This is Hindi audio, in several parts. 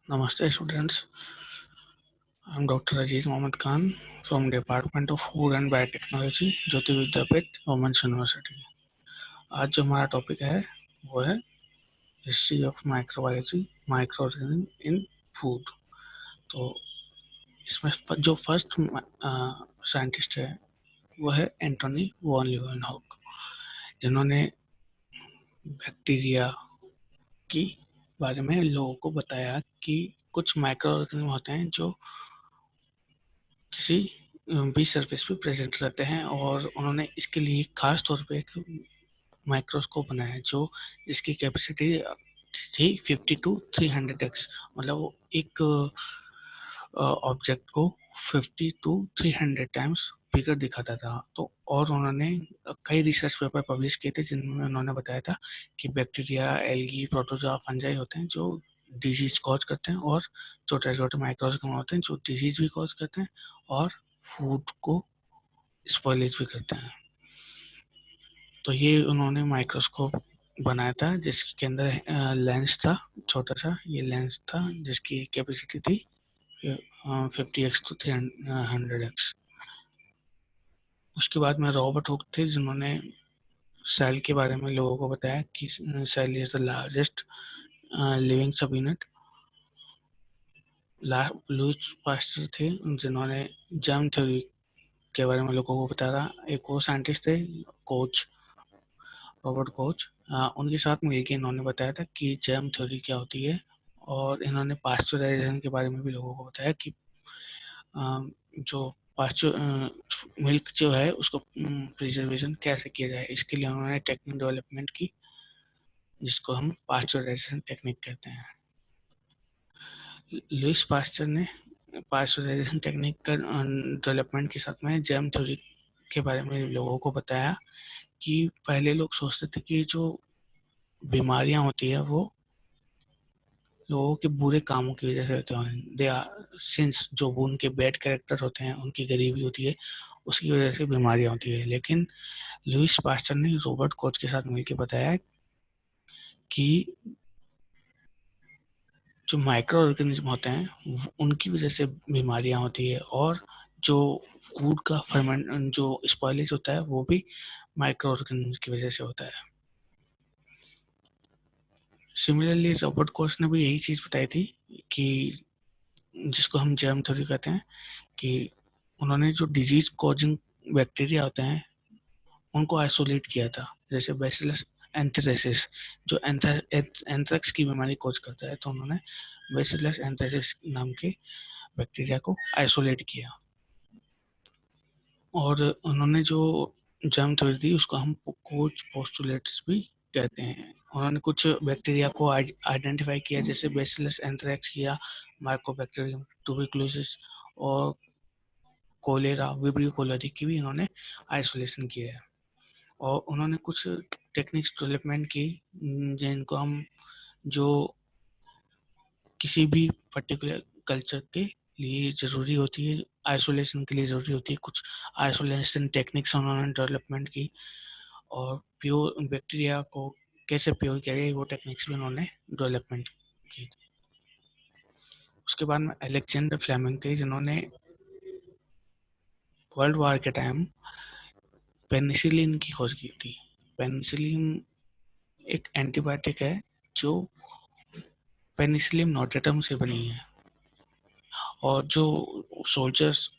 Namaste students, I am Dr. Aziz Mohammad Khan from Department of Food and Biotechnology, Jyoti Vidyapeeth women's university. आज जो हमारा टॉपिक है वो है history of microbiology microorganism in food. तो इसमें जो फर्स्ट साइंटिस्ट है वो है एंटोनी वॉन लीeuwenhoek, जिन्होंने बैक्टीरिया की बारे में लोगों को बताया कि कुछ माइक्रो ऑर्गेनिज्म होते हैं जो किसी भी सरफेस पे प्रेजेंट रहते हैं, और उन्होंने इसके लिए खास तौर पे एक माइक्रोस्कोप बनाया जो जिसकी कैपेसिटी थी 50 to 300x। मतलब वो एक ऑब्जेक्ट को 50 to 300 टाइम्स बिगर दिखाता था। तो और उन्होंने कई रिसर्च पेपर पब्लिश किए थे जिनमें उन्होंने बताया था कि बैक्टीरिया, एल्गी, प्रोटोजोआ, फंजाई होते हैं जो डिजीज कॉज करते हैं, और छोटे छोटे माइक्रोऑर्गेनिज्म होते हैं जो डिजीज भी कॉज करते हैं और फूड को स्पॉइलेज भी करते हैं। तो ये उन्होंने माइक्रोस्कोप बनाया था जिसके अंदर लेंस था, छोटा सा ये लेंस था जिसकी कैपेसिटी थी 50x to 300x। उसके बाद में रॉबर्ट हुक थे जिन्होंने सेल के बारे में लोगों को बताया कि cell is the largest living subunit. Louis Pasteur थे जिन्होंने जर्म थ्योरी के बारे में लोगों को बताया। एक और साइंटिस्ट थे कोच, रॉबर्ट कोच। उनके साथ मिलकर इन्होंने बताया था कि जर्म थ्योरी क्या होती है, और इन्होंने पास्चराइजेशन के बारे में भी लोगों को बताया कि जो मिल्क जो है उसको प्रिजर्वेशन कैसे किया जाए। इसके लिए उन्होंने टेक्निक डेवलपमेंट की जिसको हम पास्चराइजेशन टेक्निक कहते हैं। लुईस पास्चर ने पास्चराइजेशन टेक्निक का डेवलपमेंट के साथ में जर्म थ्योरी के बारे में लोगों को बताया कि पहले लोग सोचते थे कि जो बीमारियां होती है वो लोगों के बुरे कामों की वजह से होते हैं। दे आर सिंस, जो उनके बैड कैरेक्टर होते हैं, उनकी गरीबी होती है, उसकी वजह से बीमारियां होती है। लेकिन लुईस पास्चर ने रॉबर्ट कोच के साथ मिलकर बताया कि जो माइक्रो ऑर्गेनिज्म होते हैं उनकी वजह से बीमारियां होती है, और जो फूड का फर्मेंट जो स्पॉइलेज होता है वो भी माइक्रो ऑर्गेनिज्म की वजह से होता है। सिमिलरली रॉबर्ट कोच ने भी यही चीज बताई थी कि जिसको हम जर्म थ्योरी कहते हैं, कि उन्होंने जो डिजीज कॉजिंग बैक्टीरिया होते हैं उनको आइसोलेट किया था। जैसे बैसिलस एंथ्रेसिस जो एंथ्रेक्स की बीमारी कॉज करता है, तो उन्होंने बैसिलस एंथ्रेसिस नाम के बैक्टीरिया को आइसोलेट किया। और उन्होंने जो जर्म थ्योरी दी उसको हम कोच पोस्टुलेट्स भी कहते हैं। उन्होंने कुछ बैक्टीरिया को आइडेंटिफाई किया जैसे बैसिलस एंथ्रेक्स या माइकोबैक्टीरियम ट्यूबरकुलोसिस और कोलेरा, विब्रियो कोलेरी की भी इन्होंने आइसोलेशन किया है। और उन्होंने कुछ टेक्निक्स डेवलपमेंट की जिनको हम जो किसी भी पर्टिकुलर कल्चर के लिए ज़रूरी होती है, आइसोलेशन के लिए ज़रूरी होती है, कुछ आइसोलेशन टेक्निक्स उन्होंने डेवलपमेंट की। और प्योर बैक्टीरिया को कैसे प्योर किया जाए वो टेक्निक्स भी उन्होंने डेवलपमेंट की। उसके बाद में अलेक्जेंडर फ्लेमिंग थे जिन्होंने वर्ल्ड वार के टाइम पेनिसिलिन की खोज की थी। पेनिसिलिन एक एंटीबायोटिक है जो पेनिसिलिन नोटेटम से बनी है, और जो सोल्जर्स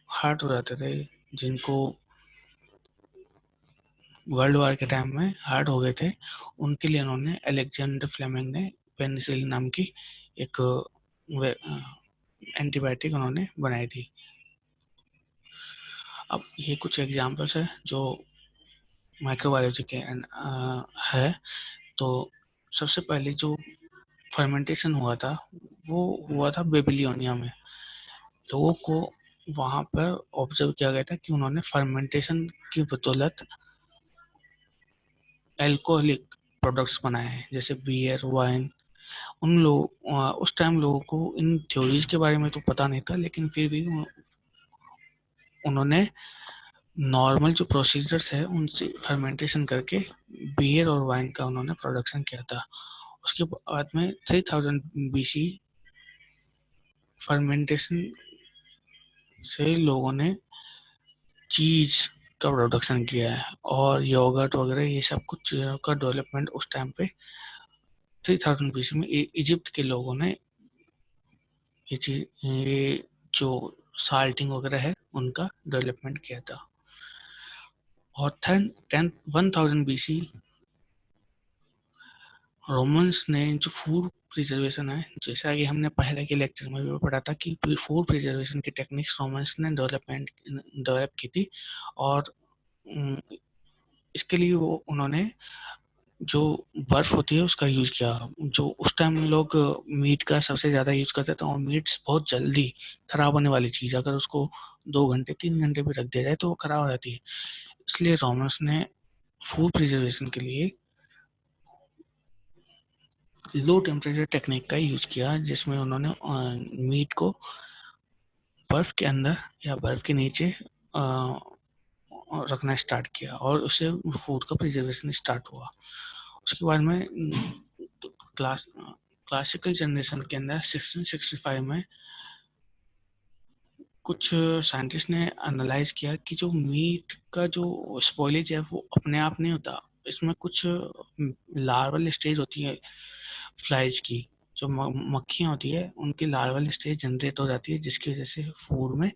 हार्ट हो जाते थे, जिनको वर्ल्ड वार के टाइम में हार्ट हो गए थे, उनके लिए उन्होंने अलेक्जेंडर फ्लेमिंग ने पेनिसिलिन नाम की एक एंटीबायोटिक उन्होंने बनाई थी। अब ये कुछ एग्जांपल्स है जो माइक्रोबायोलॉजी के है। तो सबसे पहले जो फर्मेंटेशन हुआ था वो हुआ था बेबीलोनिया में। लोगों को वहां पर ऑब्जर्व किया गया था कि उन्होंने फर्मेंटेशन की बदौलत एल्कोहलिक प्रोडक्ट्स बनाए हैं जैसे बियर, वाइन। उन लोग उस टाइम लोगों को इन थ्योरीज के बारे में तो पता नहीं था, लेकिन फिर भी उन्होंने नॉर्मल जो प्रोसीजर्स है उनसे फर्मेंटेशन करके बियर और वाइन का उन्होंने प्रोडक्शन किया था। उसके बाद में 3000 BC फर्मेंटेशन से लोगों ने चीज का प्रोडक्शन किया है और योगर्ट वगैरह ये सब कुछ चीज़ों का डेवलपमेंट उस टाइम पे 3000 BC में इजिप्ट के लोगों ने ये जो साल्टिंग वगैरह है उनका डेवलपमेंट किया था। और 1000 BC रोमन्स ने जो फूड प्रिजर्वेशन है, जैसा कि हमने पहले के लेक्चर में भी पढ़ा था कि फूड प्रिजर्वेशन की टेक्निक्स रोमन्स ने डेवलप की थी। और इसके लिए वो उन्होंने जो बर्फ होती है उसका यूज किया। जो उस टाइम लोग मीट का सबसे ज्यादा यूज करते थे और मीट्स बहुत जल्दी खराब होने वाली चीज, अगर उसको 2 घंटे 3 घंटे भी रख दिया जाए तो वो खराब हो जाती है। इसलिए रोमन्स ने फूड प्रिजर्वेशन के लिए लो टेम्परेचर टेक्निक का यूज किया, जिसमें उन्होंने मीट को बर्फ के अंदर या बर्फ के नीचे रखना स्टार्ट किया और उससे फूड का प्रिजर्वेशन स्टार्ट हुआ। उसके बाद में क्लासिकल जनरेशन के अंदर 1665 में कुछ साइंटिस्ट ने एनालाइज किया कि जो मीट का जो स्पॉइलेज है वो अपने आप नहीं होता, इसमें कुछ लार्वल स्टेज होती है फ्लाइज की, जो मक्खियाँ होती है उनकी लार्वल स्टेज जनरेट हो जाती है, जिसकी वजह से फूड में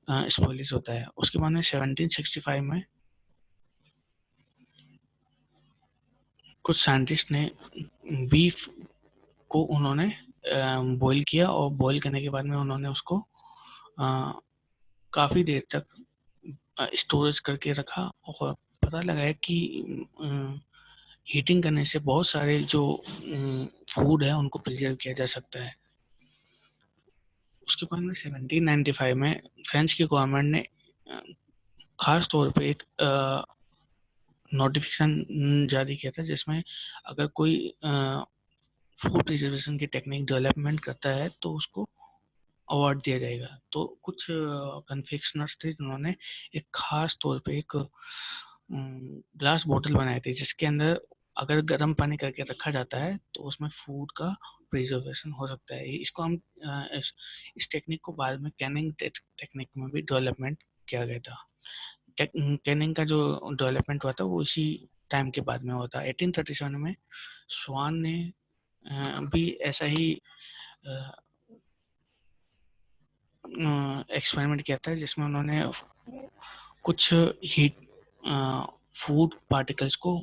स्पॉइलेज होता है। उसके बाद में 1765 में कुछ साइंटिस्ट ने बीफ को उन्होंने बॉईल किया और बॉईल करने के बाद में उन्होंने उसको काफ़ी देर तक स्टोरेज करके रखा और पता लगा है कि हीटिंग करने से बहुत सारे जो फूड है उनको प्रिजर्व किया जा सकता है। उसके बाद में 1795 में फ्रेंच की गवर्नमेंट ने खास तौर पे एक नोटिफिकेशन जारी किया था, जिसमें अगर कोई फूड प्रिजर्वेशन की टेक्निक डेवलपमेंट करता है तो उसको अवार्ड दिया जाएगा। तो कुछ कन्फेक्शनर्स थे जिन्होंने एक खास तौर पे एक ग्लास बोतल बनाए थे, जिसके अंदर अगर गर्म पानी करके रखा जाता है तो उसमें फूड का प्रिजर्वेशन हो सकता है। इसको हम इस टेक्निक को बाद में कैनिंग टेक्निक में भी डेवलपमेंट किया गया था। कैनिंग का जो डेवलपमेंट हुआ था वो इसी टाइम के बाद में हुआ था। 1837 में स्वान ने भी ऐसा ही एक्सपेरिमेंट किया था, जिसमें उन्होंने कुछ हीट फूड पार्टिकल्स को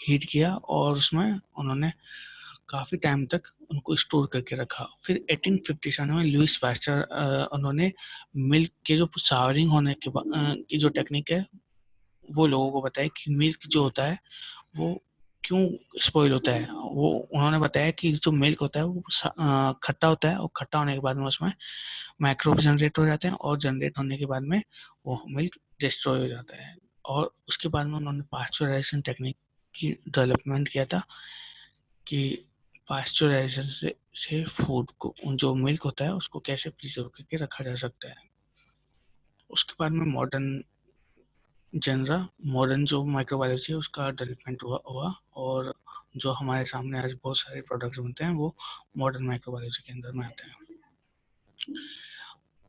हीट किया और उसमें उन्होंने काफ़ी टाइम तक उनको स्टोर करके रखा। फिर 1857 में लुइस पास्चर उन्होंने मिल्क के जो सावरिंग होने के बाद की जो टेक्निक है वो लोगों को बताया कि मिल्क जो होता है वो क्यों स्पॉइल होता है। वो उन्होंने बताया कि जो मिल्क होता है वो खट्टा होता है और खट्टा होने के बाद में उसमें माइक्रोब जनरेट हो जाते हैं और जनरेट होने के बाद में वो मिल्क डिस्ट्रॉय हो जाता है। और उसके बाद में उन्होंने पास्चुराइजेशन टेक्निक की डेवलपमेंट किया था कि पास्चुराइजेशन से फूड को जो मिल्क होता है उसको कैसे प्रिजर्व करके रखा जा सकता है। उसके बाद में मॉडर्न जो माइक्रोबायोलॉजी है उसका डेवलपमेंट हुआ और जो हमारे सामने आज बहुत सारे प्रोडक्ट्स बनते हैं वो मॉडर्न माइक्रोबायोलॉजी के अंदर में आते हैं।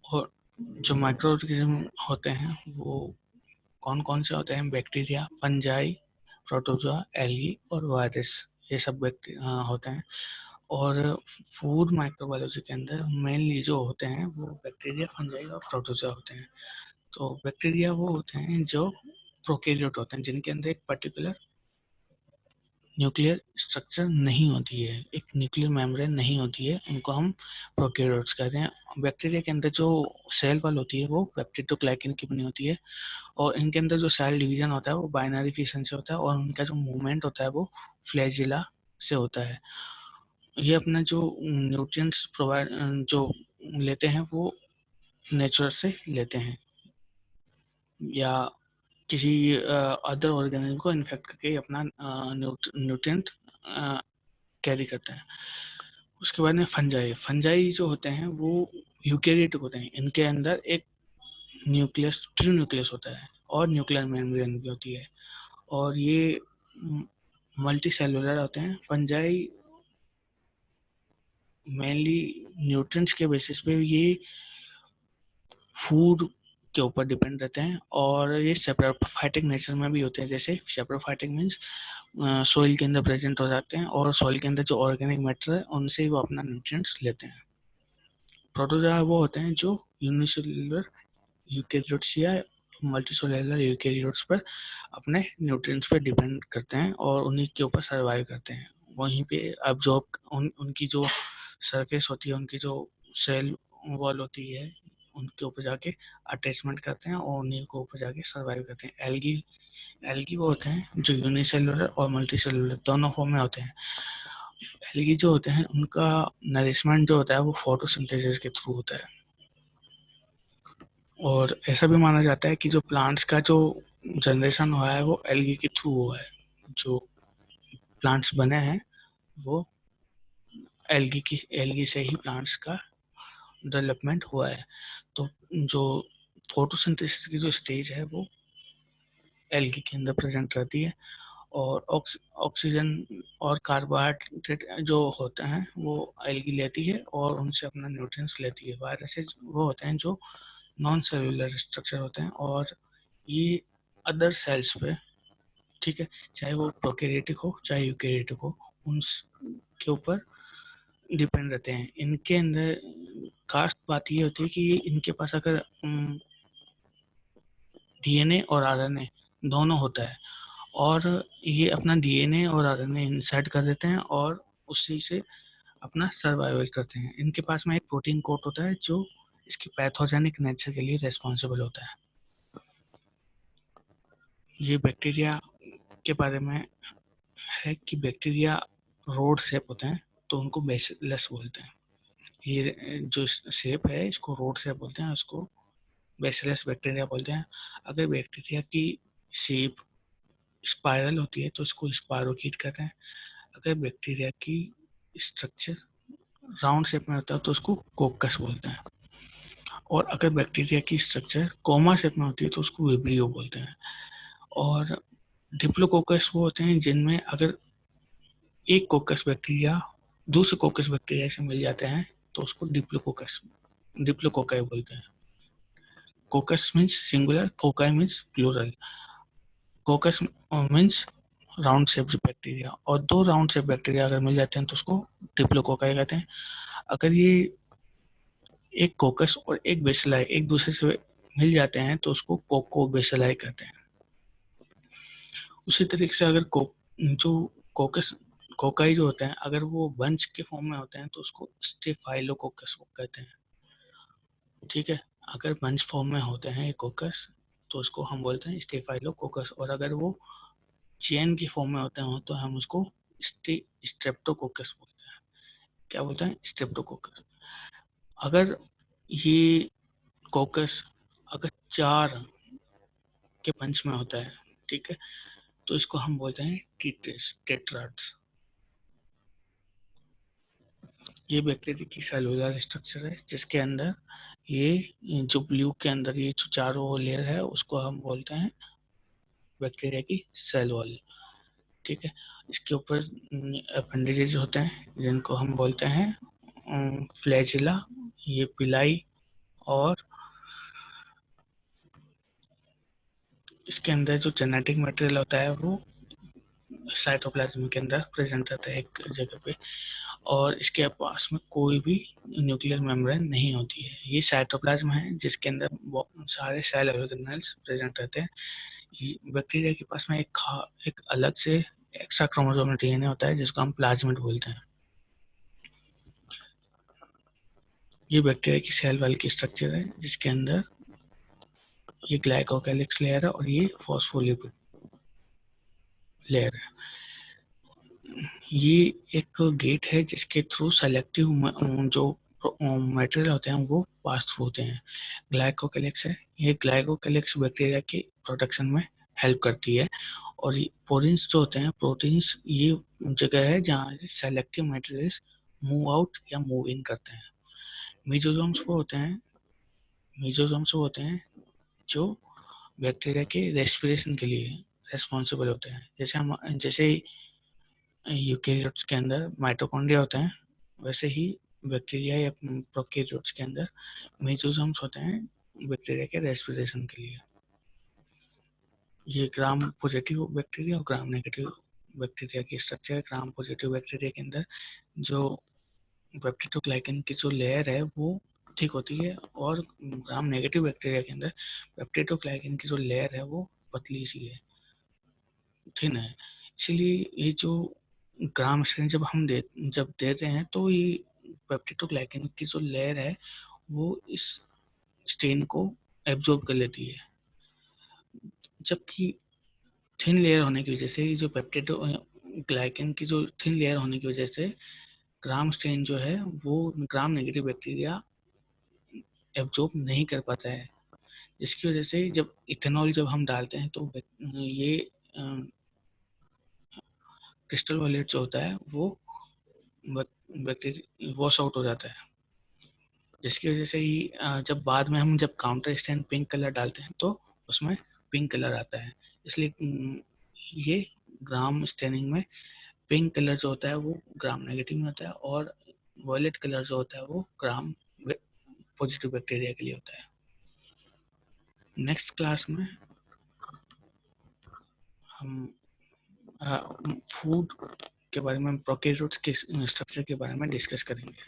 और जो माइक्रो ऑर्गेनिज्म होते हैं वो कौन कौन से होते हैं? बैक्टीरिया, फंजाई, प्रोटोजोआ, एल्गी और वायरस, ये सब होते हैं। और फूड माइक्रोबायोलॉजी के अंदर मेनली जो होते हैं वो बैक्टीरिया, फंजाई और प्रोटोजोआ होते हैं। तो बैक्टीरिया वो होते हैं जो प्रोकैरियोट होते हैं, जिनके अंदर एक पर्टिकुलर न्यूक्लियर स्ट्रक्चर नहीं होती है, एक न्यूक्लियर मेम्ब्रेन नहीं होती है, उनको हम प्रोकैरियोट्स कहते हैं। बैक्टीरिया के अंदर जो सेल वॉल होती है वो पेप्टिडोग्लाइकन की बनी होती है और इनके अंदर जो सेल डिवीजन होता है वो बाइनरी फिशन से होता है और उनका जो मूवमेंट होता है वो फ्लैजिला से होता है। ये अपना जो न्यूट्रिएंट्स प्रोवाइड जो लेते हैं वो नेचर से लेते हैं या किसी अदर ऑर्गेनिज्म को इन्फेक्ट करके अपना न्यूट्रिएंट कैरी करते हैं। उसके बाद में फंजाई जो होते हैं वो यूकेरियोटिक होते हैं। इनके अंदर एक न्यूक्लियस, ट्रू न्यूक्लियस होता है और न्यूक्लियर मेम्ब्रेन भी होती है। और ये मल्टी सेलुलर होते हैं। फंजाई मेनली न्यूट्रिएंट्स के बेसिस पे ये फूड के ऊपर डिपेंड रहते हैं, और ये सेप्रोफाइटिक नेचर में भी होते हैं। जैसे सेप्रोफाइटिक मीन्स सॉइल के अंदर प्रेजेंट हो जाते हैं, और सॉइल के अंदर जो ऑर्गेनिक मैटर है उनसे ही वो अपना न्यूट्रिएंट्स लेते हैं। प्रोटोजोआ वो होते हैं जो यूनिसेलुलर यूकेरियोट्स या मल्टीसेलुलर यूकेरियोट्स पर अपने न्यूट्रिएंट्स पर डिपेंड करते हैं और उन्हीं के ऊपर सर्वाइव करते हैं। वहीं पे अब्जॉर्ब उनकी जो सरफेस होती है, उनकी जो सेल वॉल होती है, उनके ऊपर जाके अटैचमेंट करते हैं और उन्हीं के ऊपर जाके सर्वाइव करते हैं। एल्गी एल्गी वो होते हैं जो यूनिसेलुलर और मल्टीसेलुलर दोनों फॉर्म में होते हैं। एल्गी जो होते हैं उनका नरिशमेंट जो होता है वो फोटोसिंथेसिस के थ्रू होता है, और ऐसा भी माना जाता है कि जो प्लांट्स का जो जनरेशन हुआ है वो एल्गी के थ्रू हुआ है। जो प्लांट्स बने हैं वो एल्गी से ही प्लांट्स का डेवलपमेंट हुआ है। तो जो फोटोसिंथेसिस की जो स्टेज है वो एल्गी के अंदर प्रेजेंट रहती है, और ऑक्सीजन और कार्बोहाइड्रेट जो होते हैं वो एल्गी लेती है और उनसे अपना न्यूट्रिएंट्स लेती है। वायरसेस वो होते हैं जो नॉन सेलुलर स्ट्रक्चर होते हैं, और ये अदर सेल्स पे, ठीक है, चाहे वो प्रोकैरियोटिक हो चाहे यूकैरियोटिक हो, उनके ऊपर डिपेंड रहते हैं। इनके अंदर खास बात ये होती है कि इनके पास अगर डीएनए और आरएनए दोनों होता है, और ये अपना डीएनए और आरएनए इंसर्ट कर देते हैं और उसी से अपना सर्वाइवल करते हैं। इनके पास में एक प्रोटीन कोट होता है जो इसकी पैथोजेनिक नेचर के लिए रेस्पॉन्सिबल होता है। ये बैक्टीरिया के बारे में है कि बैक्टीरिया रोड शेप होते हैं तो उनको बेसिलस बोलते हैं। ये जो शेप है इसको रोड शेप बोलते हैं, उसको बेसिलस बैक्टीरिया बोलते हैं। अगर बैक्टीरिया की शेप स्पाइरल होती है तो इसको स्पायरोकीट कहते हैं। अगर बैक्टीरिया की स्ट्रक्चर राउंड शेप में होता है तो उसको कोकस बोलते हैं, और अगर बैक्टीरिया की स्ट्रक्चर कोमा शेप में होती है तो उसको विब्रियो बोलते हैं। और डिप्लोकोकस वो होते हैं जिनमें अगर एक कोकस बैक्टीरिया दूसरे कोकस बैक्टीरिया से मिल जाते हैं तो उसको डिप्लोकोकाई बोलते हैं। Coccus means singular, cocci means plural. Coccus means round shape bacteria, और दो राउंड शेप बैक्टीरिया अगर मिल जाते हैं तो उसको डिप्लोकोकाई कहते हैं। अगर ये एक कोकस और एक बेसिलाई एक दूसरे से मिल जाते हैं तो उसको कोको बेसिलाई कहते हैं। उसी तरीके से अगर जो कोकस कोकाई जो होते हैं अगर वो बंच के फॉर्म में होते हैं तो उसको स्टेफाइलोकोकस कहते हैं। ठीक है, अगर बंच फॉर्म में होते हैं कोकस तो उसको हम बोलते हैं स्टेफाइलोकोकस, और अगर वो चेन की फॉर्म में होते हैं तो हम उसको स्ट्रेप्टोकोकस बोलते हैं। क्या बोलते हैं? स्ट्रेप्टोकोकस। अगर ये कोकस अगर चार के पंच में होता है, ठीक है, तो इसको हम बोलते हैं टेट्राड्स। ये बैक्टीरिया की सेलुलर स्ट्रक्चर है जिसके अंदर ये जो ब्लू के अंदर ये जो चारों लेयर है उसको हम बोलते हैं बैक्टीरिया की सेल वॉल। ठीक है, इसके ऊपर अपेंडेजेस होते हैं जिनको हम बोलते हैं फ्लैजिला, ये पिलाई, और इसके अंदर जो जेनेटिक मटेरियल होता है वो साइटोप्लाज्म के अंदर प्रेजेंट रहता है एक जगह पे, और इसके पास में कोई भी न्यूक्लियर मेम्ब्रेन नहीं होती है। ये साइटोप्लाज्म है जिसके अंदर सारे सेल ऑर्गेनेल्स प्रेजेंट रहते हैं। बैक्टीरिया के पास में एक अलग से एक्स्ट्रा क्रोमोसोमल डीएनए होता है जिसको हम प्लाज्मिड बोलते हैं। ये बैक्टीरिया की सेल वॉल की स्ट्रक्चर है जिसके अंदर ये ग्लाइकोकैलिक्स लेयर है और ये फॉस्फोलिपिड लेयर है। ये एक गेट है जिसके थ्रू सेलेक्टिव जो मटेरियल होते हैं वो पास थ्रू होते हैं। ग्लाइकोकैलिक्स है, ये ग्लाइकोकैलिक्स बैक्टीरिया के प्रोटेक्शन में हेल्प करती है, और पोरिन्स जो होते हैं प्रोटीन्स, ये जगह है जहाँ सेलेक्टिव मटेरियल्स मूव आउट या मूव इन करते हैं। मीजोजोम्स वो होते हैं जो बैक्टीरिया के रेस्पिरेशन के लिए रेस्पॉन्सिबल होते हैं। जैसे यूकेरियोट्स के अंदर माइटोकॉन्ड्रिया होते हैं, वैसे ही बैक्टीरिया या प्रोकैरियोट्स के अंदर मेसोसोम्स होते हैं बैक्टीरिया के रेस्पिरेशन के लिए। ये ग्राम पॉजिटिव बैक्टीरिया और ग्राम नेगेटिव बैक्टीरिया की स्ट्रक्चर है। ग्राम पॉजिटिव बैक्टीरिया के अंदर जो पेप्टिडोग्लाइकन की जो लेयर है वो ठीक होती है, और ग्राम नेगेटिव बैक्टीरिया के अंदर पेप्टिडोग्लाइकन की जो लेयर है वो पतली सी है, थिन है। इसलिए ये जो ग्राम स्ट्रेन जब देते हैं तो ये पेप्टिडोग्लाइकन की जो लेयर है वो इस स्टेन को एब्जॉर्ब कर लेती है, जबकि थिन लेयर होने की वजह से जो पेप्टिडोग्लाइकन की जो थिन लेयर होने की वजह से ग्राम स्ट्रेन जो है वो ग्राम नेगेटिव बैक्टीरिया एब्जॉर्ब नहीं कर पाता है, जिसकी वजह से जब इथेनॉल जब हम डालते हैं तो ये क्रिस्टल वायलेट जो होता है वो बैक्टीरिया वॉश आउट हो जाता है, जिसकी वजह से ही जब बाद में हम जब काउंटर स्टैंड पिंक कलर डालते हैं तो उसमें पिंक कलर आता है। इसलिए ये ग्राम स्टेनिंग में पिंक कलर जो होता है वो ग्राम नेगेटिव में होता है, और वॉयलेट कलर जो होता है वो ग्राम पॉजिटिव बैक्टीरिया के लिए होता है। नेक्स्ट क्लास में हम फूड के बारे में, प्रोकैरियोट्स के स्ट्रक्चर के बारे में डिस्कस करेंगे।